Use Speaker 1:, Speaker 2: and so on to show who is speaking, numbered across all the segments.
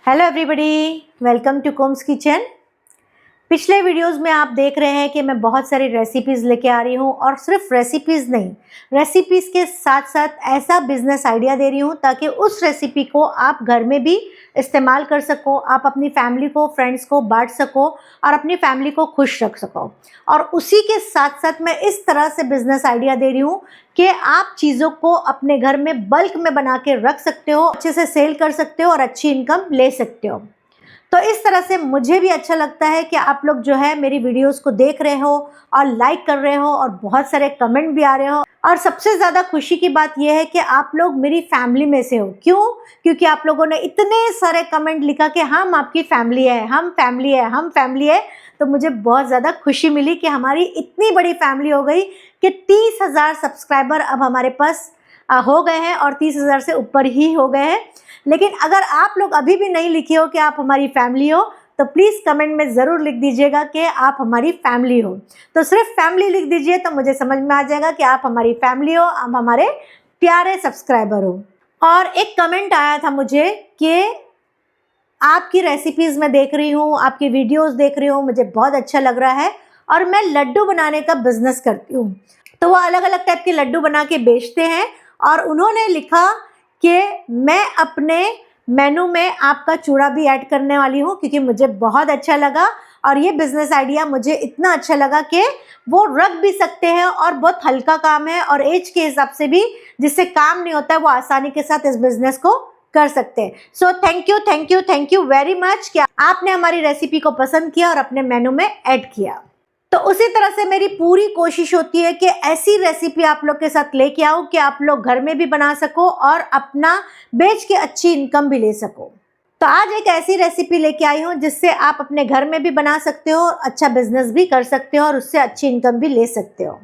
Speaker 1: Hello everybody, welcome to कुम्स kitchen. पिछले videos में आप देख रहे हैं कि मैं बहुत सारी रेसिपीज़ लेके आ रही हूँ और सिर्फ रेसिपीज़ नहीं, रेसिपीज़ के साथ साथ ऐसा बिजनेस आइडिया दे रही हूँ ताकि उस रेसिपी को आप घर में भी इस्तेमाल कर सको, आप अपनी फैमिली को, फ्रेंड्स को बांट सको और अपनी फैमिली को खुश रख सको। और उसी के साथ साथ मैं इस तरह से बिजनेस आइडिया दे रही हूँ कि आप चीज़ों को अपने घर में बल्क में बना के रख सकते हो, अच्छे से सेल कर सकते हो और अच्छी इनकम ले सकते हो। तो इस तरह से मुझे भी अच्छा लगता है कि आप लोग जो है मेरी वीडियोस को देख रहे हो और लाइक कर रहे हो और बहुत सारे कमेंट भी आ रहे हो। और सबसे ज़्यादा खुशी की बात यह है कि आप लोग मेरी फैमिली में से हो। क्यों? क्योंकि आप लोगों ने इतने सारे कमेंट लिखा कि हम आपकी फैमिली है, हम फैमिली है, हम फैमिली है। तो मुझे बहुत ज़्यादा खुशी मिली कि हमारी इतनी बड़ी फैमिली हो गई कि 30,000 सब्सक्राइबर अब हमारे पास हो गए हैं और 30,000 से ऊपर ही हो गए हैं। लेकिन अगर आप लोग अभी भी नहीं लिखे हो कि आप हमारी फैमिली हो तो प्लीज़ कमेंट में ज़रूर लिख दीजिएगा कि आप हमारी फैमिली हो। तो सिर्फ फैमिली लिख दीजिए तो मुझे समझ में आ जाएगा कि आप हमारी फैमिली हो, आप हमारे प्यारे सब्सक्राइबर हो। और एक कमेंट आया था मुझे कि आपकी रेसिपीज़ मैं देख रही हूँ, आपकी वीडियोस देख रही हूँ, मुझे बहुत अच्छा लग रहा है और मैं लड्डू बनाने का बिजनेस करती हूँ। तो वो अलग अलग टाइप के लड्डू बना के बेचते हैं और उन्होंने लिखा कि मैं अपने मेनू में आपका चूड़ा भी ऐड करने वाली हूँ, क्योंकि मुझे बहुत अच्छा लगा और ये बिज़नेस आइडिया मुझे इतना अच्छा लगा कि वो रख भी सकते हैं और बहुत हल्का काम है और एज के हिसाब से भी जिससे काम नहीं होता है वो आसानी के साथ इस बिज़नेस को कर सकते हैं। So thank you very much कि आपने हमारी रेसिपी को पसंद किया और अपने मेनू में ऐड किया। तो उसी तरह से मेरी पूरी कोशिश होती है कि ऐसी रेसिपी आप लोग के साथ लेके आऊँ कि आप लोग घर में भी बना सको और अपना बेच के अच्छी इनकम भी ले सको। तो आज एक ऐसी रेसिपी लेके आई हूँ जिससे आप अपने घर में भी बना सकते हो, अच्छा बिजनेस भी कर सकते हो और उससे अच्छी इनकम भी ले सकते हो।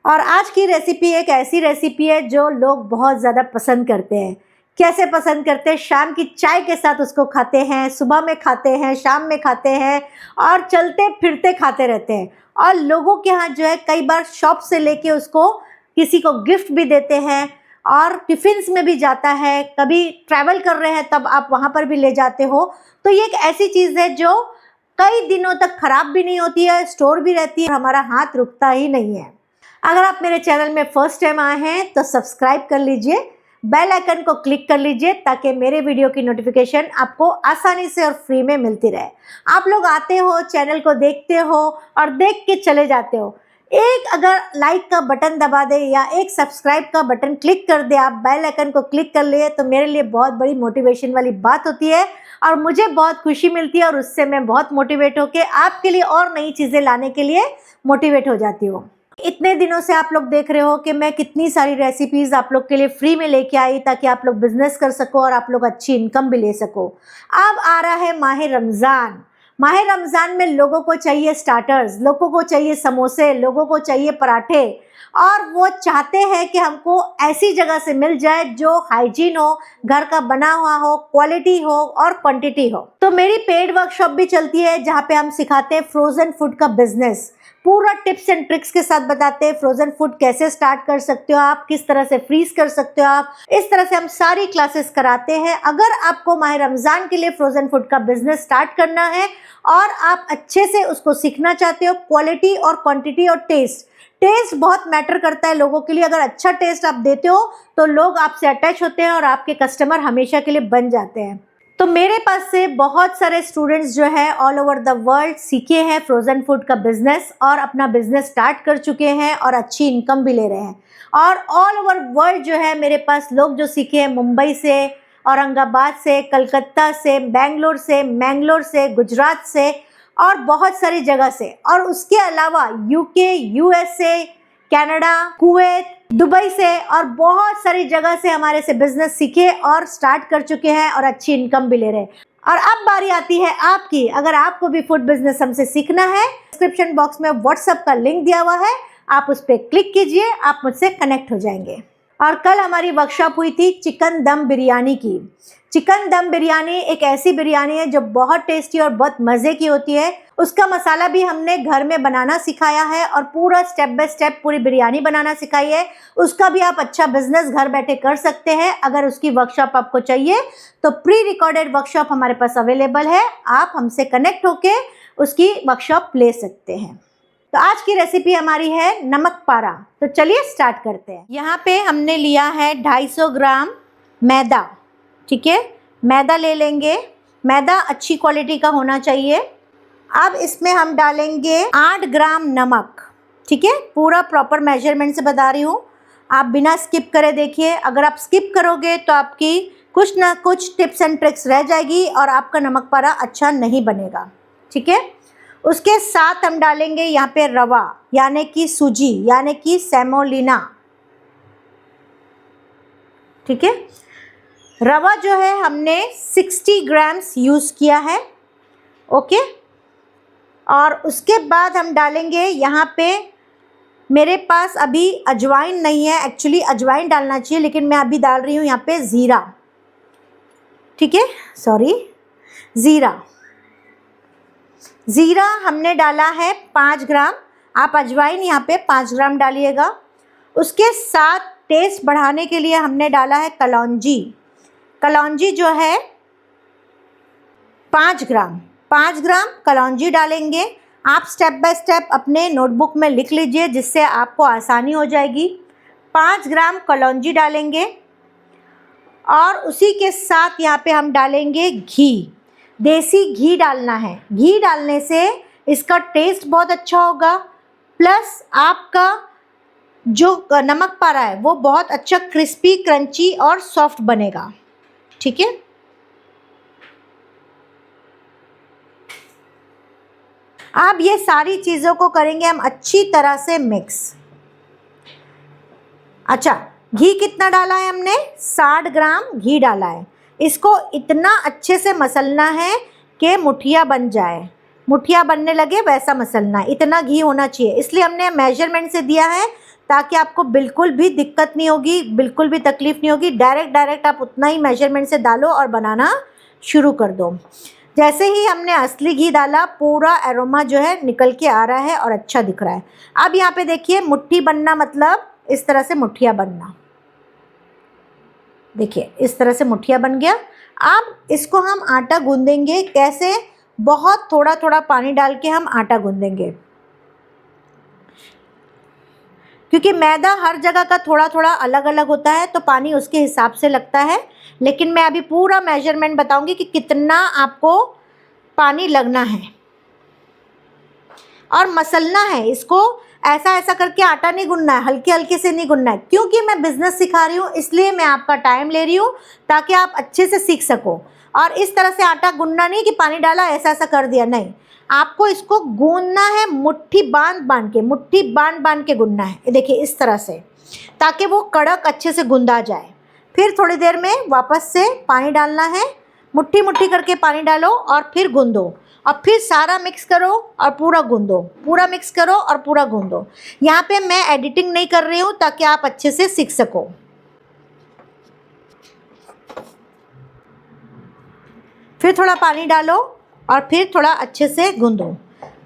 Speaker 1: और आज की रेसिपी एक ऐसी रेसिपी है जो लोग बहुत ज़्यादा पसंद करते हैं। कैसे पसंद करते हैं? शाम की चाय के साथ उसको खाते हैं, सुबह में खाते हैं, शाम में खाते हैं और चलते फिरते खाते रहते हैं। और लोगों के यहाँ जो है कई बार शॉप से लेके उसको किसी को गिफ्ट भी देते हैं और टिफ़िन्स में भी जाता है, कभी ट्रैवल कर रहे हैं तब आप वहाँ पर भी ले जाते हो। तो ये एक ऐसी चीज़ है जो कई दिनों तक ख़राब भी नहीं होती है, स्टोर भी रहती है, हमारा हाथ रुकता ही नहीं है। अगर आप मेरे चैनल में फर्स्ट टाइम आए हैं तो सब्सक्राइब कर लीजिए, बेल आइकन को क्लिक कर लीजिए ताकि मेरे वीडियो की नोटिफिकेशन आपको आसानी से और फ्री में मिलती रहे। आप लोग आते हो, चैनल को देखते हो और देख के चले जाते हो। एक अगर लाइक का बटन दबा दे या एक सब्सक्राइब का बटन क्लिक कर दे, आप बेल आइकन को क्लिक कर लिए तो मेरे लिए बहुत बड़ी मोटिवेशन वाली बात होती है और मुझे बहुत खुशी मिलती है और उससे मैं बहुत मोटिवेट होकर आपके लिए और नई चीज़ें लाने के लिए मोटिवेट हो जाती हूँ। इतने दिनों से आप लोग देख रहे हो कि मैं कितनी सारी रेसिपीज़ आप लोग के लिए फ्री में लेके आई ताकि आप लोग बिजनेस कर सको और आप लोग अच्छी इनकम भी ले सको। अब आ रहा है माह रमज़ान। माह रमज़ान में लोगों को चाहिए स्टार्टर्स, लोगों को चाहिए समोसे, लोगों को चाहिए पराठे और वो चाहते हैं कि हमको ऐसी जगह से मिल जाए जो हाइजीन हो, घर का बना हुआ हो, क्वालिटी हो और क्वांटिटी हो। तो मेरी पेड वर्कशॉप भी चलती है जहाँ पे हम सिखाते हैं फ्रोज़न फूड का बिजनेस, पूरा टिप्स एंड ट्रिक्स के साथ बताते हैं फ्रोजन फूड कैसे स्टार्ट कर सकते हो आप, किस तरह से फ्रीज कर सकते हो आप, इस तरह से हम सारी क्लासेस कराते हैं। अगर आपको माह रमज़ान के लिए फ्रोजन फूड का बिजनेस स्टार्ट करना है और आप अच्छे से उसको सीखना चाहते हो, क्वालिटी और क्वांटिटी और टेस्ट बहुत मैटर करता है लोगों के लिए। अगर अच्छा टेस्ट आप देते हो तो लोग आपसे अटैच होते हैं और आपके कस्टमर हमेशा के लिए बन जाते हैं। तो मेरे पास से बहुत सारे स्टूडेंट्स जो है ऑल ओवर द वर्ल्ड सीखे हैं फ्रोज़न फूड का बिजनेस और अपना बिजनेस स्टार्ट कर चुके हैं और अच्छी इनकम भी ले रहे हैं। और ऑल ओवर वर्ल्ड जो है मेरे पास लोग जो सीखे हैं मुंबई से, औरंगाबाद से, कलकत्ता से, बेंगलोर से, मैंगलोर से, गुजरात से और बहुत सारी जगह से। और उसके अलावा UK, USA, Canada, Kuwait, Dubai से और बहुत सारी जगह से हमारे से बिजनेस सीखे और स्टार्ट कर चुके हैं और अच्छी इनकम भी ले रहे हैं। और अब बारी आती है आपकी। अगर आपको भी फूड बिजनेस हमसे सीखना है, डिस्क्रिप्शन बॉक्स में व्हाट्सएप का लिंक दिया हुआ है, आप उस पर क्लिक कीजिए, आप मुझसे कनेक्ट हो जाएंगे। और कल हमारी वर्कशॉप हुई थी चिकन दम बिरयानी की। चिकन दम बिरयानी एक ऐसी बिरयानी है जो बहुत टेस्टी और बहुत मज़े की होती है। उसका मसाला भी हमने घर में बनाना सिखाया है और पूरा स्टेप बाय स्टेप पूरी बिरयानी बनाना सिखाई है। उसका भी आप अच्छा बिजनेस घर बैठे कर सकते हैं। अगर उसकी वर्कशॉप आपको चाहिए तो प्री रिकॉर्डेड वर्कशॉप हमारे पास अवेलेबल है, आप हमसे कनेक्ट होके उसकी वर्कशॉप ले सकते हैं। तो आज की रेसिपी हमारी है नमक पारा। तो चलिए स्टार्ट करते हैं। यहाँ पे हमने लिया है 250 ग्राम मैदा, ठीक है, मैदा ले लेंगे। मैदा अच्छी क्वालिटी का होना चाहिए। अब इसमें हम डालेंगे 8 ग्राम नमक, ठीक है, पूरा प्रॉपर मेजरमेंट से बता रही हूँ, आप बिना स्किप करे देखिए। अगर आप स्किप करोगे तो आपकी कुछ ना कुछ टिप्स एंड ट्रिक्स रह जाएगी और आपका नमक पारा अच्छा नहीं बनेगा, ठीक है। उसके साथ हम डालेंगे यहाँ पे रवा यानी कि सूजी यानी कि सेमोलिना, ठीक है। रवा जो है हमने 60 ग्राम्स यूज़ किया है, ओके। और उसके बाद हम डालेंगे यहाँ पे, मेरे पास अभी अजवाइन नहीं है, एक्चुअली अजवाइन डालना चाहिए लेकिन मैं अभी डाल रही हूँ यहाँ पे ज़ीरा, ठीक है, सॉरी ज़ीरा। ज़ीरा हमने डाला है 5 ग्राम, आप अजवाइन यहाँ पे 5 ग्राम डालिएगा। उसके साथ टेस्ट बढ़ाने के लिए हमने डाला है कलौंजी। कलौंजी जो है 5 ग्राम कलौंजी डालेंगे। आप स्टेप बाय स्टेप अपने नोटबुक में लिख लीजिए जिससे आपको आसानी हो जाएगी। 5 ग्राम कलौंजी डालेंगे और उसी के साथ यहाँ पे हम डालेंगे घी। देसी घी डालना है, घी डालने से इसका टेस्ट बहुत अच्छा होगा, प्लस आपका जो नमक पारा है वो बहुत अच्छा क्रिस्पी, क्रंची और सॉफ्ट बनेगा, ठीक है। अब ये सारी चीज़ों को करेंगे हम अच्छी तरह से मिक्स। अच्छा, घी कितना डाला है हमने? 60 ग्राम घी डाला है। इसको इतना अच्छे से मसलना है कि मुठिया बन जाए, मुठिया बनने लगे वैसा मसलना है, इतना घी होना चाहिए। इसलिए हमने मेजरमेंट से दिया है ताकि आपको बिल्कुल भी दिक्कत नहीं होगी, बिल्कुल भी तकलीफ़ नहीं होगी। डायरेक्ट आप उतना ही मेजरमेंट से डालो और बनाना शुरू कर दो। जैसे ही हमने असली घी डाला पूरा एरोमा जो है निकल के आ रहा है और अच्छा दिख रहा है। अब यहाँ पे देखिए मुट्ठी बनना मतलब इस तरह से मुठिया बनना, देखिए इस तरह से मुठिया बन गया। अब इसको हम आटा गूंदेंगे, कैसे? बहुत थोड़ा थोड़ा पानी डाल के हम आटा गूंदेंगे, क्योंकि मैदा हर जगह का थोड़ा थोड़ा अलग अलग होता है तो पानी उसके हिसाब से लगता है। लेकिन मैं अभी पूरा मेजरमेंट बताऊंगी कि कितना आपको पानी लगना है और मसलना है इसको। ऐसा करके आटा नहीं गूंदना है, हल्के हल्के से नहीं गूंदना है। क्योंकि मैं बिज़नेस सिखा रही हूँ इसलिए मैं आपका टाइम ले रही हूँ ताकि आप अच्छे से सीख सको। और इस तरह से आटा गूंदना नहीं कि पानी डाला ऐसा कर दिया, नहीं, आपको इसको गूंदना है मुट्ठी बांध के गूंदना है। देखिए इस तरह से, ताकि वो कड़क अच्छे से गूंदा जाए। फिर थोड़ी देर में वापस से पानी डालना है, मुट्ठी करके पानी डालो और फिर गूंदो और फिर सारा मिक्स करो और पूरा गूंदो, पूरा मिक्स करो और पूरा गूंदो। यहाँ पे मैं एडिटिंग नहीं कर रही हूँ ताकि आप अच्छे से सीख सको। फिर थोड़ा पानी डालो और फिर थोड़ा अच्छे से गूंदो।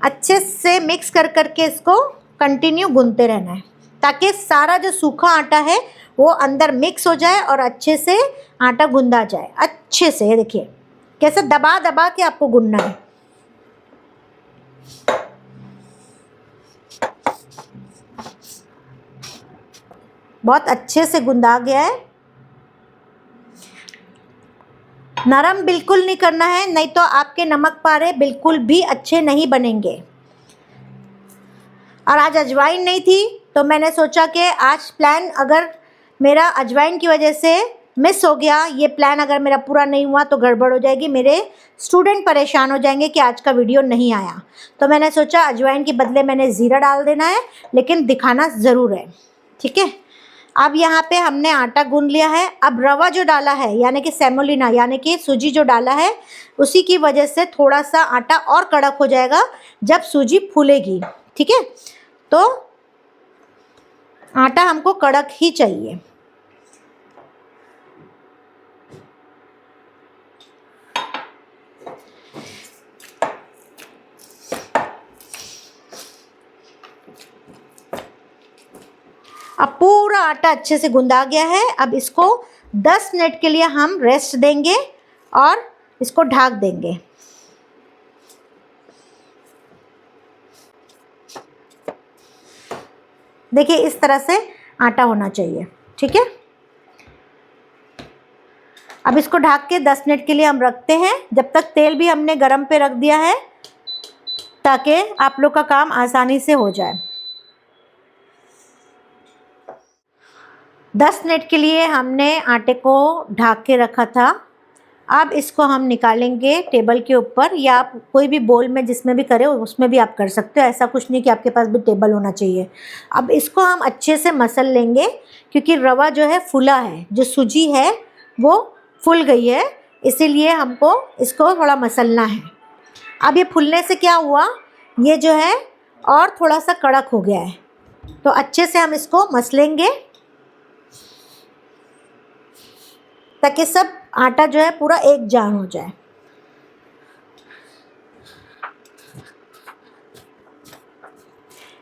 Speaker 1: अच्छे से मिक्स करके इसको कंटिन्यू गूंदते रहना है ताकि सारा जो सूखा आटा है वो अंदर मिक्स हो जाए और अच्छे से आटा गूंदा जाए अच्छे से। ये देखिए कैसे दबा के आपको गूंदना है। बहुत अच्छे से गूंदा गया है। नरम बिल्कुल नहीं करना है, नहीं तो आपके नमक पारे बिल्कुल भी अच्छे नहीं बनेंगे। और आज अजवाइन नहीं थी तो मैंने सोचा कि आज प्लान अगर मेरा अजवाइन की वजह से मिस हो गया, ये प्लान अगर मेरा पूरा नहीं हुआ तो गड़बड़ हो जाएगी, मेरे स्टूडेंट परेशान हो जाएंगे कि आज का वीडियो नहीं आया। तो मैंने सोचा अजवाइन के बदले मैंने ज़ीरा डाल देना है, लेकिन दिखाना ज़रूर है, ठीक है। अब यहाँ पे हमने आटा गूंद लिया है। अब रवा जो डाला है यानी कि सेमोलिना यानी कि सूजी जो डाला है उसी की वजह से थोड़ा सा आटा और कड़क हो जाएगा जब सूजी फूलेगी, ठीक है। तो आटा हमको कड़क ही चाहिए। अब पूरा आटा अच्छे से गूंदा गया है। अब इसको 10 मिनट के लिए हम रेस्ट देंगे और इसको ढक देंगे। देखिए इस तरह से आटा होना चाहिए, ठीक है। अब इसको ढक के 10 मिनट के लिए हम रखते हैं, जब तक तेल भी हमने गरम पे रख दिया है ताकि आप लोग का काम आसानी से हो जाए। 10 मिनट के लिए हमने आटे को ढक के रखा था। अब इसको हम निकालेंगे टेबल के ऊपर, या आप कोई भी बोल में जिसमें भी करें उसमें भी आप कर सकते हो। ऐसा कुछ नहीं कि आपके पास भी टेबल होना चाहिए। अब इसको हम अच्छे से मसल लेंगे, क्योंकि रवा जो है फूला है, जो सूजी है वो फूल गई है, इसीलिए हमको इसको थोड़ा मसलना है। अब ये फूलने से क्या हुआ, ये जो है और थोड़ा सा कड़क हो गया है, तो अच्छे से हम इसको मसलेंगे ताकि सब आटा जो है पूरा एक जान हो जाए।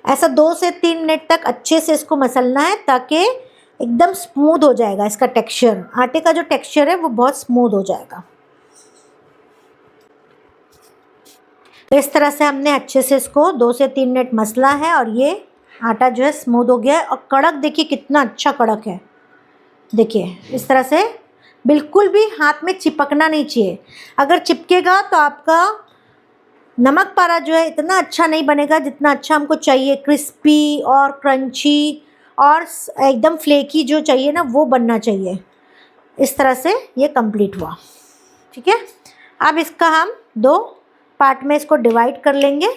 Speaker 1: ऐसा 2 से 3 मिनट तक अच्छे से इसको मसलना है ताकि एकदम स्मूथ हो जाएगा इसका टेक्सचर। आटे का जो टेक्सचर है वो बहुत स्मूथ हो जाएगा। तो इस तरह से हमने अच्छे से इसको 2 से 3 मिनट मसला है और ये आटा जो है स्मूथ हो गया है। और कड़क देखिए कितना अच्छा कड़क है। देखिए इस तरह से बिल्कुल भी हाथ में चिपकना नहीं चाहिए। अगर चिपकेगा तो आपका नमक पारा जो है इतना अच्छा नहीं बनेगा जितना अच्छा हमको चाहिए। क्रिस्पी और क्रंची और एकदम फ्लेकी जो चाहिए ना, वो बनना चाहिए। इस तरह से ये कंप्लीट हुआ, ठीक है। अब इसका हम 2 पार्ट में इसको डिवाइड कर लेंगे,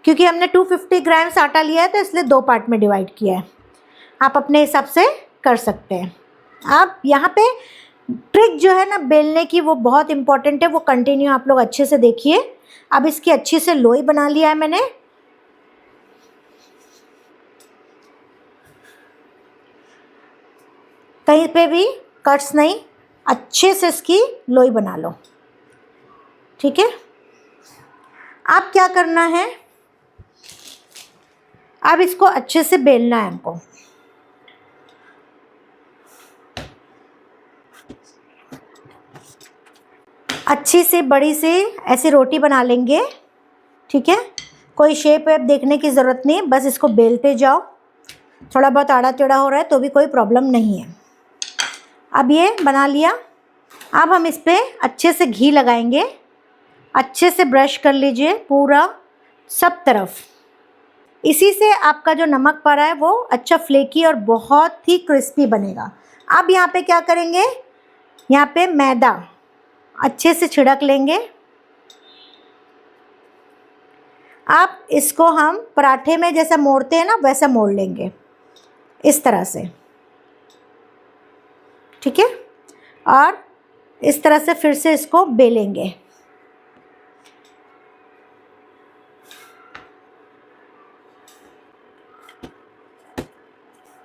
Speaker 1: क्योंकि हमने 250 ग्राम्स आटा लिया है तो इसलिए 2 पार्ट में डिवाइड किया है। आप अपने हिसाब से कर सकते हैं। आप यहाँ पे ट्रिक जो है ना बेलने की, वो बहुत इम्पॉर्टेंट है, वो कंटिन्यू आप लोग अच्छे से देखिए। अब इसकी अच्छी से लोई बना लिया है मैंने। कहीं पे भी कट्स नहीं, अच्छे से इसकी लोई बना लो, ठीक है। अब क्या करना है, अब इसको अच्छे से बेलना है हमको। अच्छी से बड़ी से ऐसी रोटी बना लेंगे, ठीक है। कोई शेप वेप देखने की ज़रूरत नहीं है, बस इसको बेलते जाओ। थोड़ा बहुत आड़ा टेढ़ा हो रहा है तो भी कोई प्रॉब्लम नहीं है। अब ये बना लिया। अब हम इस पर अच्छे से घी लगाएंगे। अच्छे से ब्रश कर लीजिए पूरा सब तरफ। इसी से आपका जो नमक पारा है वो अच्छा फ्लेकी और बहुत ही क्रिस्पी बनेगा। अब यहाँ पे क्या करेंगे, यहाँ पे मैदा अच्छे से छिड़क लेंगे। आप इसको हम पराठे में जैसा मोड़ते हैं ना, वैसा मोड़ लेंगे इस तरह से, ठीक है। और इस तरह से फिर से इसको बेलेंगे।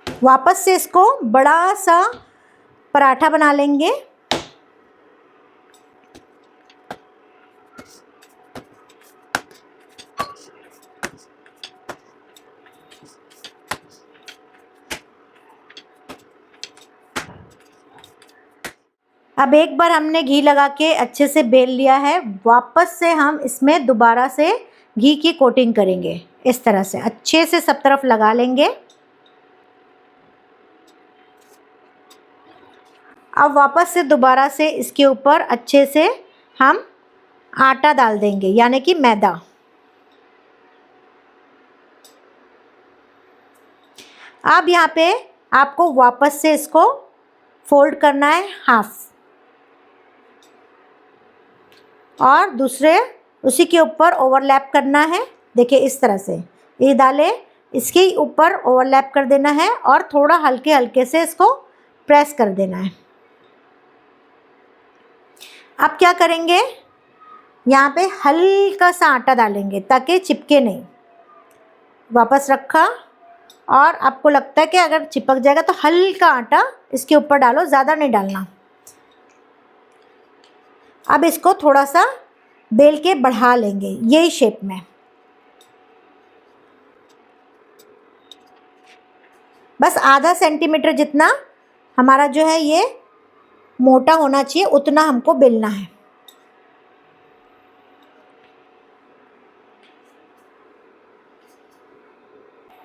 Speaker 1: वापस से इसको बड़ा सा पराठा बना लेंगे। अब एक बार हमने घी लगा के अच्छे से बेल लिया है, वापस से हम इसमें दोबारा से घी की कोटिंग करेंगे। इस तरह से अच्छे से सब तरफ लगा लेंगे। अब वापस से दोबारा से इसके ऊपर अच्छे से हम आटा डाल देंगे, यानी कि मैदा। अब यहाँ पे आपको वापस से इसको फोल्ड करना है हाफ, और दूसरे उसी के ऊपर ओवरलैप करना है। देखिए इस तरह से ये डाले, इसके ऊपर ओवरलैप कर देना है और थोड़ा हल्के हल्के से इसको प्रेस कर देना है। अब क्या करेंगे, यहाँ पे हल्का सा आटा डालेंगे ताकि चिपके नहीं। वापस रखा, और आपको लगता है कि अगर चिपक जाएगा तो हल्का आटा इसके ऊपर डालो, ज़्यादा नहीं डालना। अब इसको थोड़ा सा बेल के बढ़ा लेंगे यही शेप में। बस आधा सेंटीमीटर जितना हमारा जो है ये मोटा होना चाहिए, उतना हमको बेलना है।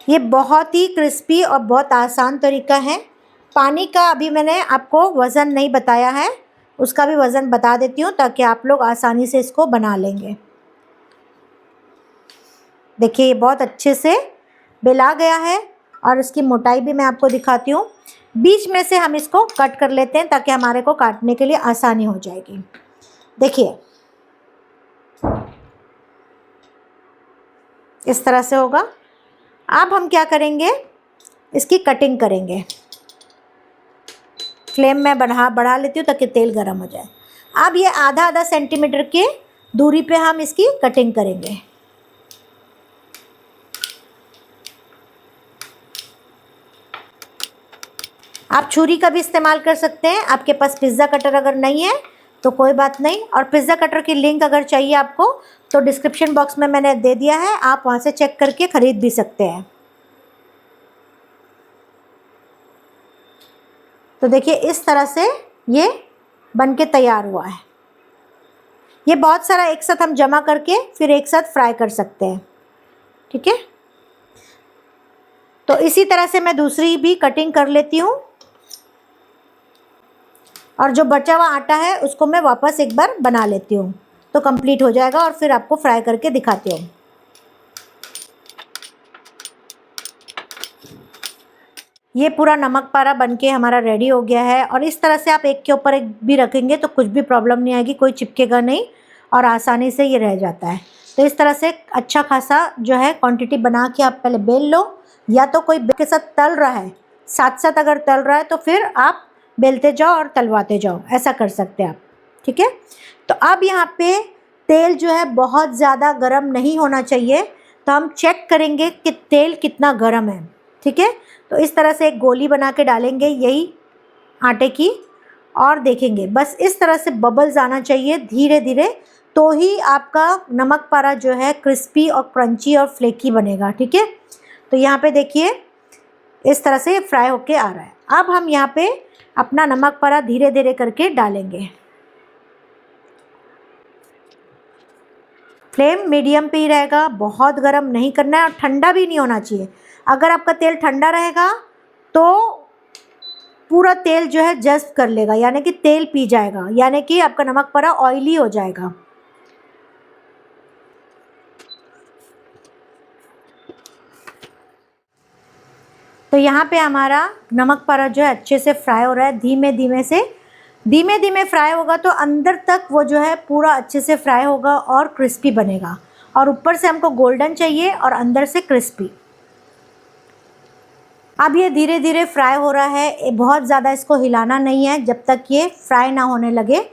Speaker 1: ये बहुत ही क्रिस्पी और बहुत आसान तरीका है। पानी का अभी मैंने आपको वज़न नहीं बताया है, उसका भी वज़न बता देती हूँ ताकि आप लोग आसानी से इसको बना लेंगे। देखिए ये बहुत अच्छे से बेला गया है और इसकी मोटाई भी मैं आपको दिखाती हूँ। बीच में से हम इसको कट कर लेते हैं ताकि हमारे को काटने के लिए आसानी हो जाएगी। देखिए इस तरह से होगा। अब हम क्या करेंगे, इसकी कटिंग करेंगे। फ्लेम मैं बढ़ा लेती हूँ ताकि तेल गर्म हो जाए। अब ये आधा सेंटीमीटर के दूरी पे हम इसकी कटिंग करेंगे। आप छुरी का भी इस्तेमाल कर सकते हैं। आपके पास पिज़्ज़ा कटर अगर नहीं है तो कोई बात नहीं, और पिज़्ज़ा कटर की लिंक अगर चाहिए आपको तो डिस्क्रिप्शन बॉक्स में मैंने दे दिया है, आप वहाँ से चेक करके ख़रीद भी सकते हैं। तो देखिए इस तरह से ये बन के तैयार हुआ है। ये बहुत सारा एक साथ हम जमा करके फिर एक साथ फ्राई कर सकते हैं, ठीक है। तो इसी तरह से मैं दूसरी भी कटिंग कर लेती हूँ और जो बचा हुआ आटा है उसको मैं वापस एक बार बना लेती हूँ तो कंप्लीट हो जाएगा और फिर आपको फ्राई करके दिखाती हूँ। ये पूरा नमक पारा बनके हमारा रेडी हो गया है और इस तरह से आप एक के ऊपर एक भी रखेंगे तो कुछ भी प्रॉब्लम नहीं आएगी, कोई चिपकेगा नहीं और आसानी से ये रह जाता है। तो इस तरह से अच्छा खासा जो है क्वांटिटी बना के आप पहले बेल लो, या तो कोई के साथ तल रहा है, साथ साथ अगर तल रहा है तो फिर आप बेलते जाओ और तलवाते जाओ, ऐसा कर सकते हैं आप, ठीक है। तो अब यहाँ पे तेल जो है बहुत ज़्यादा गर्म नहीं होना चाहिए, तो हम चेक करेंगे कि तेल कितना गर्म है, ठीक है। तो इस तरह से एक गोली बना के डालेंगे यही आटे की और देखेंगे बस इस तरह से बबल्स आना चाहिए धीरे धीरे, तो ही आपका नमक पारा जो है क्रिस्पी और क्रंची और फ्लेकी बनेगा, ठीक है। तो यहाँ पे देखिए इस तरह से फ्राई होके आ रहा है। अब हम यहाँ पे अपना नमक पारा धीरे धीरे करके डालेंगे। फ्लेम मीडियम पे ही रहेगा, बहुत गर्म नहीं करना है और ठंडा भी नहीं होना चाहिए। अगर आपका तेल ठंडा रहेगा तो पूरा तेल जो है जस्ट कर लेगा, यानी कि तेल पी जाएगा, यानी कि आपका नमक पारा ऑयली हो जाएगा। तो यहाँ पे हमारा नमक पारा जो है अच्छे से फ्राई हो रहा है, धीमे धीमे फ्राई होगा तो अंदर तक वो जो है पूरा अच्छे से फ्राई होगा और क्रिस्पी बनेगा, और ऊपर से हमको गोल्डन चाहिए और अंदर से क्रिस्पी। अब ये धीरे धीरे फ्राई हो रहा है, बहुत ज़्यादा इसको हिलाना नहीं है जब तक ये फ्राई ना होने लगे।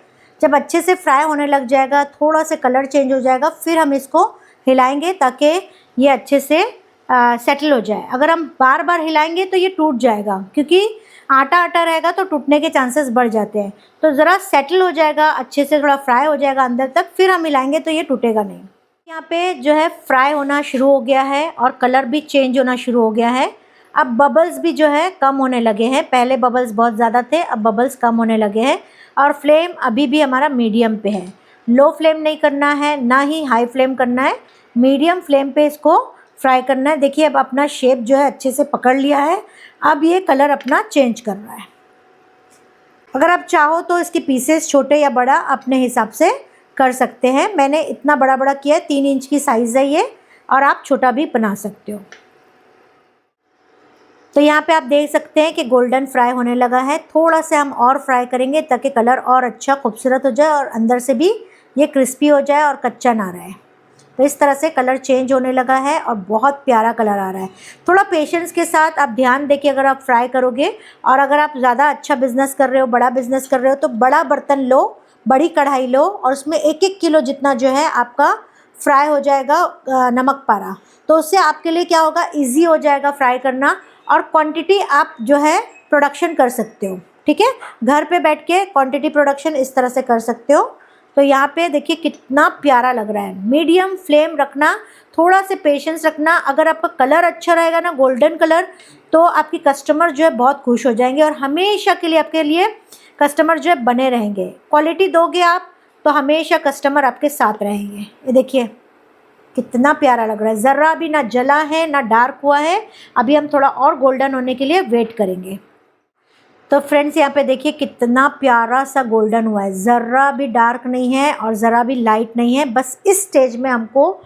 Speaker 1: जब अच्छे से फ्राई होने लग जाएगा, थोड़ा सा कलर चेंज हो जाएगा, फिर हम इसको हिलाएंगे ताकि ये अच्छे से सेटल हो जाए। अगर हम बार बार हिलाएंगे तो ये टूट जाएगा, क्योंकि आटा आटा रहेगा तो टूटने के चांसेस बढ़ जाते हैं। तो ज़रा सेटल हो जाएगा, अच्छे से थोड़ा फ्राई हो जाएगा अंदर तक, फिर हम हिलाएंगे तो ये टूटेगा नहीं। यहाँ पे जो है फ्राई होना शुरू हो गया है और कलर भी चेंज होना शुरू हो गया है। अब बबल्स भी जो है कम होने लगे हैं, पहले बबल्स बहुत ज़्यादा थे, अब बबल्स कम होने लगे हैं। और फ्लेम अभी भी हमारा मीडियम पे है, लो फ्लेम नहीं करना है ना ही हाई फ्लेम करना है, मीडियम फ्लेम पे इसको फ्राई करना है। देखिए अब अपना शेप जो है अच्छे से पकड़ लिया है, अब ये कलर अपना चेंज कर रहा है। अगर आप चाहो तो इसके पीसेस छोटे या बड़ा अपने हिसाब से कर सकते हैं। मैंने इतना बड़ा बड़ा किया है, 3 इंच की साइज़ है ये, और आप छोटा भी बना सकते हो। तो यहाँ पे आप देख सकते हैं कि गोल्डन फ्राई होने लगा है। थोड़ा सा हम और फ्राई करेंगे ताकि कलर और अच्छा खूबसूरत हो जाए और अंदर से भी ये क्रिस्पी हो जाए और कच्चा ना रहे। तो इस तरह से कलर चेंज होने लगा है और बहुत प्यारा कलर आ रहा है। थोड़ा पेशेंस के साथ आप ध्यान देके अगर आप फ्राई करोगे, और अगर आप ज़्यादा अच्छा बिज़नेस कर रहे हो, बड़ा बिज़नेस कर रहे हो, तो बड़ा बर्तन लो, बड़ी कढ़ाई लो और उसमें 1-1 किलो जितना जो है आपका फ्राई हो जाएगा नमक पारा। तो उससे आपके लिए क्या होगा, ईजी हो जाएगा फ्राई करना, और क्वांटिटी आप जो है प्रोडक्शन कर सकते हो, ठीक है। घर पे बैठ के क्वांटिटी प्रोडक्शन इस तरह से कर सकते हो। तो यहाँ पे देखिए कितना प्यारा लग रहा है। मीडियम फ्लेम रखना, थोड़ा से पेशेंस रखना। अगर आपका कलर अच्छा रहेगा ना, गोल्डन कलर, तो आपकी कस्टमर जो है बहुत खुश हो जाएंगे और हमेशा के लिए आपके लिए कस्टमर जो है बने रहेंगे। क्वालिटी दोगे आप तो हमेशा कस्टमर आपके साथ रहेंगे। ये देखिए कितना प्यारा लग रहा है, ज़रा भी ना जला है ना डार्क हुआ है। अभी हम थोड़ा और गोल्डन होने के लिए वेट करेंगे। तो फ्रेंड्स यहाँ पे देखिए कितना प्यारा सा गोल्डन हुआ है, ज़रा भी डार्क नहीं है और ज़रा भी लाइट नहीं है। बस इस स्टेज में हमको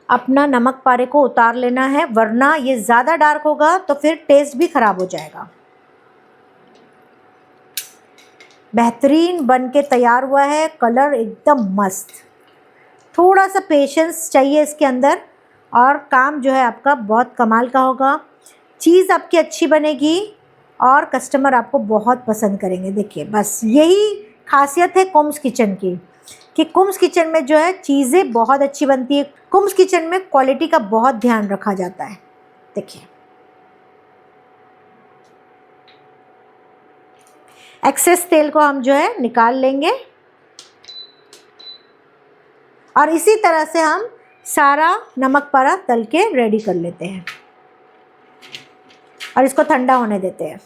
Speaker 1: अपना नमक पारे को उतार लेना है, वरना ये ज़्यादा डार्क होगा तो फिर टेस्ट भी ख़राब हो जाएगा। बेहतरीन बन के तैयार हुआ है, कलर एकदम मस्त। थोड़ा सा पेशेंस चाहिए इसके अंदर और काम जो है आपका बहुत कमाल का होगा। चीज़ आपकी अच्छी बनेगी और कस्टमर आपको बहुत पसंद करेंगे। देखिए बस यही खासियत है कुम्स किचन की कि कुम्स किचन में जो है चीज़ें बहुत अच्छी बनती है। कुम्स किचन में क्वालिटी का बहुत ध्यान रखा जाता है। देखिए एक्सेस तेल को हम जो है निकाल लेंगे और इसी तरह से हम सारा नमक पारा तल के रेडी कर लेते हैं और इसको ठंडा होने देते हैं।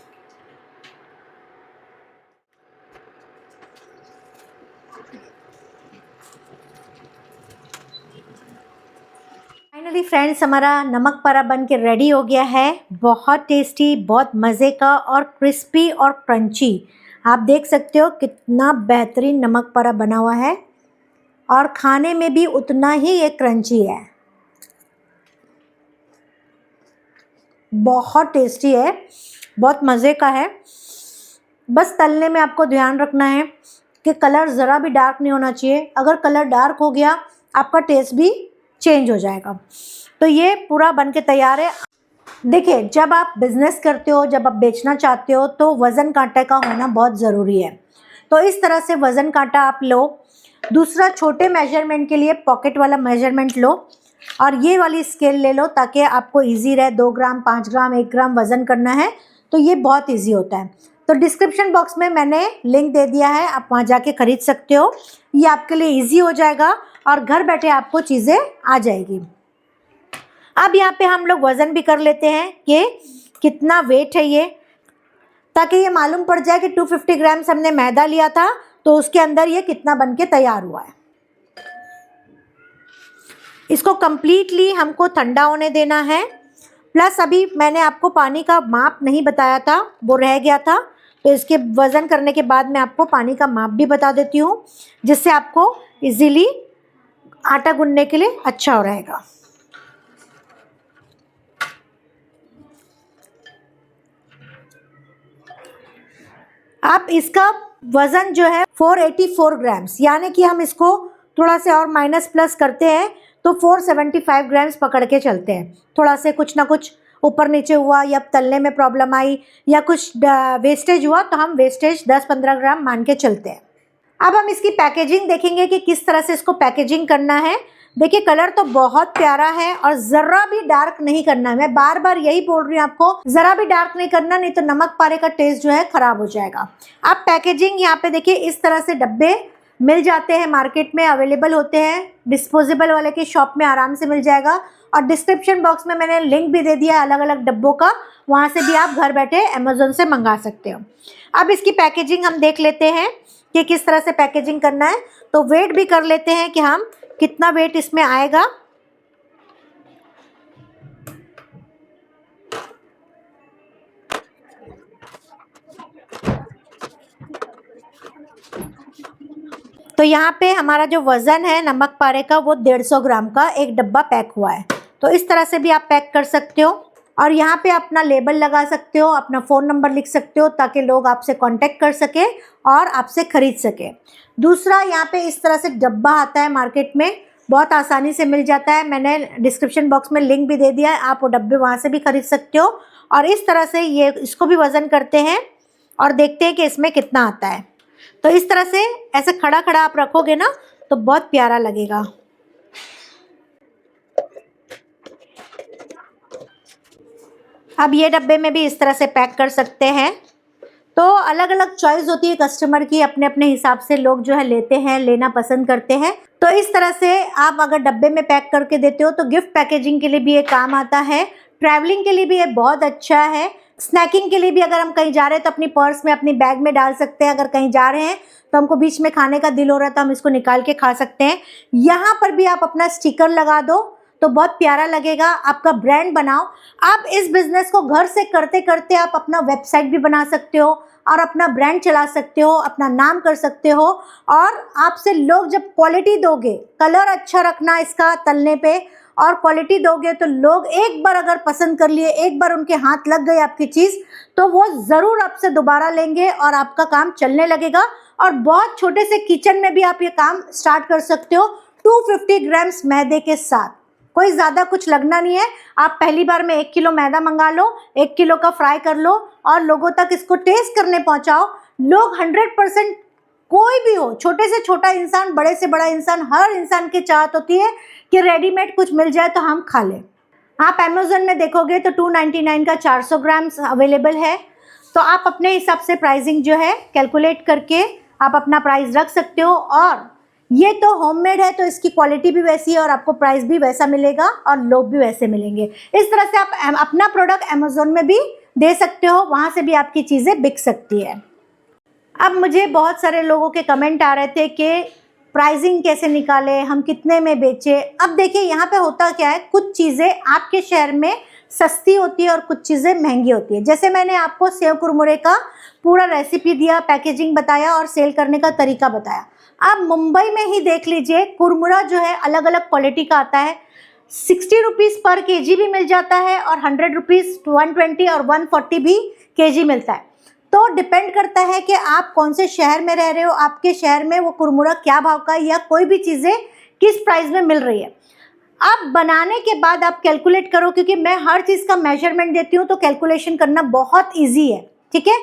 Speaker 1: फाइनली फ्रेंड्स हमारा नमक पारा बन के रेडी हो गया है। बहुत टेस्टी, बहुत मज़े का और क्रिस्पी और क्रंची। आप देख सकते हो कितना बेहतरीन नमक पारा बना हुआ है और खाने में भी उतना ही ये क्रंची है। बहुत टेस्टी है, बहुत मज़े का है। बस तलने में आपको ध्यान रखना है कि कलर ज़रा भी डार्क नहीं होना चाहिए। अगर कलर डार्क हो गया आपका टेस्ट भी चेंज हो जाएगा। तो ये पूरा बन के तैयार है। देखिए जब आप बिज़नेस करते हो, जब आप बेचना चाहते हो तो वज़न कांटे का होना बहुत ज़रूरी है। तो इस तरह से वज़न कांटा आप लो। दूसरा छोटे मेजरमेंट के लिए पॉकेट वाला मेजरमेंट लो और ये वाली स्केल ले लो ताकि आपको इजी रहे। 2 ग्राम, 5 ग्राम, 1 ग्राम वज़न करना है तो ये बहुत इजी होता है। तो डिस्क्रिप्शन बॉक्स में मैंने लिंक दे दिया है, आप वहाँ जाके ख़रीद सकते हो। ये आपके लिए इजी हो जाएगा और घर बैठे आपको चीज़ें आ जाएगी। अब यहाँ पे हम लोग वज़न भी कर लेते हैं कि कितना वेट है ये, ताकि ये मालूम पड़ जाए कि 250 ग्राम्स हमने मैदा लिया था तो उसके अंदर ये कितना बन के तैयार हुआ है। इसको कम्प्लीटली हमको ठंडा होने देना है। प्लस अभी मैंने आपको पानी का माप नहीं बताया था, वो रह गया था, तो इसके वज़न करने के बाद मैं आपको पानी का माप भी बता देती हूँ, जिससे आपको इजीली आटा गूंदने के लिए अच्छा हो रहेगा। आप इसका वज़न जो है 484 ग्राम्स, यानी कि हम इसको थोड़ा से और माइनस प्लस करते हैं तो 475 ग्राम्स पकड़ के चलते हैं। थोड़ा से कुछ ना कुछ ऊपर नीचे हुआ या तलने में प्रॉब्लम आई या कुछ वेस्टेज हुआ तो हम वेस्टेज 10-15 ग्राम मान के चलते हैं। अब हम इसकी पैकेजिंग देखेंगे कि किस तरह से इसको पैकेजिंग करना है। देखिए कलर तो बहुत प्यारा है और ज़रा भी डार्क नहीं करना है। मैं बार बार यही बोल रही हूँ आपको, ज़रा भी डार्क नहीं करना, नहीं तो नमक पारे का टेस्ट जो है ख़राब हो जाएगा। अब पैकेजिंग यहाँ पे देखिए इस तरह से डब्बे मिल जाते हैं, मार्केट में अवेलेबल होते हैं। डिस्पोजेबल वाले की शॉप में आराम से मिल जाएगा और डिस्क्रिप्शन बॉक्स में मैंने लिंक भी दे दिया है अलग अलग डब्बों का, वहाँ से भी आप घर बैठे अमेज़न से मंगा सकते हो। अब इसकी पैकेजिंग हम देख लेते हैं कि किस तरह से पैकेजिंग करना है। तो वेट भी कर लेते हैं कि हम कितना वेट इसमें आएगा। तो यहाँ पे हमारा जो वज़न है नमक पारे का वो 150 ग्राम का एक डब्बा पैक हुआ है। तो इस तरह से भी आप पैक कर सकते हो और यहाँ पे अपना लेबल लगा सकते हो, अपना फ़ोन नंबर लिख सकते हो ताकि लोग आपसे कांटेक्ट कर सके और आपसे ख़रीद सके। दूसरा यहाँ पे इस तरह से डब्बा आता है मार्केट में, बहुत आसानी से मिल जाता है। मैंने डिस्क्रिप्शन बॉक्स में लिंक भी दे दिया है, आप वो डब्बे वहाँ से भी ख़रीद सकते हो। और इस तरह से ये इसको भी वज़न करते हैं और देखते हैं कि इसमें कितना आता है। तो इस तरह से ऐसे खड़ा खड़ा आप रखोगे ना तो बहुत प्यारा लगेगा। अब ये डब्बे में भी इस तरह से पैक कर सकते हैं। तो अलग अलग चॉइस होती है कस्टमर की, अपने अपने हिसाब से लोग जो है लेते हैं, लेना पसंद करते हैं। तो इस तरह से आप अगर डब्बे में पैक करके देते हो तो गिफ्ट पैकेजिंग के लिए भी ये काम आता है। ट्रैवलिंग के लिए भी ये बहुत अच्छा है। स्नैकिंग के लिए भी अगर हम कहीं जा रहे हैं तो अपनी पर्स में, अपनी बैग में डाल सकते हैं। अगर कहीं जा रहे हैं तो हमको बीच में खाने का दिल हो रहा है तो हम इसको निकाल के खा सकते हैं। यहाँ पर भी आप अपना स्टिकर लगा दो तो बहुत प्यारा लगेगा। आपका ब्रांड बनाओ। आप इस बिजनेस को घर से करते करते आप अपना वेबसाइट भी बना सकते हो और अपना ब्रांड चला सकते हो, अपना नाम कर सकते हो। और आपसे लोग जब क्वालिटी दोगे, कलर अच्छा रखना इसका तलने पे, और क्वालिटी दोगे तो लोग एक बार अगर पसंद कर लिए, एक बार उनके हाथ लग गई आपकी चीज़, तो वो ज़रूर आपसे दोबारा लेंगे और आपका काम चलने लगेगा। और बहुत छोटे से किचन में भी आप ये काम स्टार्ट कर सकते हो 250 ग्राम्स मैदे के साथ। कोई ज़्यादा कुछ लगना नहीं है। आप पहली बार में 1 किलो मैदा मंगा लो, 1 किलो का फ्राई कर लो और लोगों तक इसको टेस्ट करने पहुंचाओ। लोग 100%, कोई भी हो, छोटे से छोटा इंसान, बड़े से बड़ा इंसान, हर इंसान की चाहत होती है कि रेडीमेड कुछ मिल जाए तो हम खा लें। आप अमेज़न में देखोगे तो 299 का 400 ग्राम्स अवेलेबल है। तो आप अपने हिसाब से प्राइसिंग जो है कैलकुलेट करके आप अपना प्राइस रख सकते हो। और ये तो होममेड है तो इसकी क्वालिटी भी वैसी है और आपको प्राइस भी वैसा मिलेगा और लोग भी वैसे मिलेंगे। इस तरह से आप अपना प्रोडक्ट अमेज़न में भी दे सकते हो, वहाँ से भी आपकी चीज़ें बिक सकती है। अब मुझे बहुत सारे लोगों के कमेंट आ रहे थे कि प्राइसिंग कैसे निकालें, हम कितने में बेचें। अब देखिए यहाँ पे होता क्या है, कुछ चीज़ें आपके शहर में सस्ती होती है और कुछ चीज़ें महंगी होती है। जैसे मैंने आपको सेव कुरमुरे का पूरा रेसिपी दिया, पैकेजिंग बताया और सेल करने का तरीका बताया। आप मुंबई में ही देख लीजिए, कुरमुरा जो है अलग अलग क्वालिटी का आता है। 60 रुपीज़ पर केजी भी मिल जाता है और 100 रुपीज़, 120 और 140 भी केजी मिलता है। तो डिपेंड करता है कि आप कौन से शहर में रह रहे हो, आपके शहर में वो कुरमुरा क्या भाव का है या कोई भी चीज़ें किस प्राइस में मिल रही है। अब बनाने के बाद आप कैलकुलेट करो, क्योंकि मैं हर चीज़ का मेजरमेंट देती हूँ तो कैलकुलेशन करना बहुत ईजी है, ठीक है।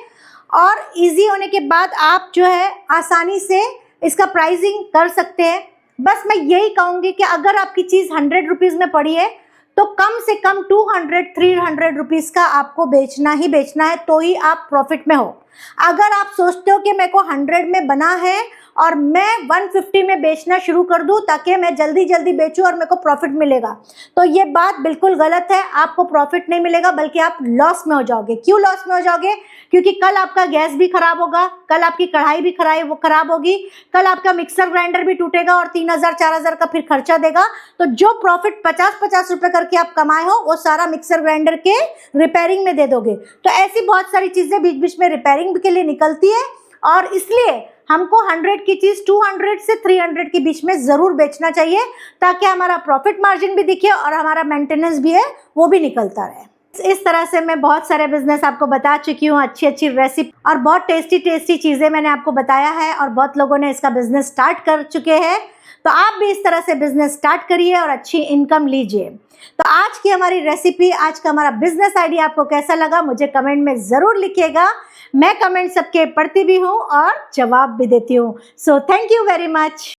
Speaker 1: और ईजी होने के बाद आप जो है आसानी से इसका प्राइसिंग कर सकते हैं। बस मैं यही कहूँगी कि अगर आपकी चीज़ 100 रुपीज़ में पड़ी है तो कम से कम 200-300 रुपीज़ का आपको बेचना ही बेचना है, तो ही आप प्रॉफिट में हो। अगर आप सोचते हो कि मेरे को 100 में बना है और मैं 150 में बेचना शुरू कर दूं ताकि मैं जल्दी जल्दी बेचूं और मेरे को प्रॉफिट मिलेगा, तो ये बात बिल्कुल गलत है। आपको प्रॉफिट नहीं मिलेगा बल्कि आप लॉस में हो जाओगे। क्यों लॉस में हो जाओगे? क्योंकि कल आपका गैस भी खराब होगा, कल आपकी कढ़ाई भी खराब होगी, कल आपका मिक्सर ग्राइंडर भी टूटेगा और 3000-4000 का फिर खर्चा देगा। तो जो प्रॉफिट 50-50 रुपए करके आप कमाए हो वो सारा मिक्सर ग्राइंडर के रिपेयरिंग में दे दोगे। तो ऐसी बहुत सारी चीजें बीच बीच में रिपेयरिंग के लिए निकलती है और इसलिए हमको 100 की चीज 200 से 300 के बीच में जरूर बेचना चाहिए, ताकि हमारा प्रॉफिट मार्जिन भी दिखे और हमारा मेंटेनेंस भी है वो भी निकलता रहे। इस तरह से मैं बहुत सारे बिजनेस आपको बता चुकी हूँ, अच्छी अच्छी रेसिपी और बहुत टेस्टी चीजें मैंने आपको बताया है और बहुत लोगों ने इसका बिजनेस स्टार्ट कर चुके हैं। तो आप भी इस तरह से बिजनेस स्टार्ट करिए और अच्छी इनकम लीजिए। तो आज की हमारी रेसिपी, आज का हमारा बिजनेस आइडिया आपको कैसा लगा मुझे कमेंट में जरूर लिखिएगा। मैं कमेंट सबके पढ़ती भी हूँ और जवाब भी देती हूँ। So thank you very much.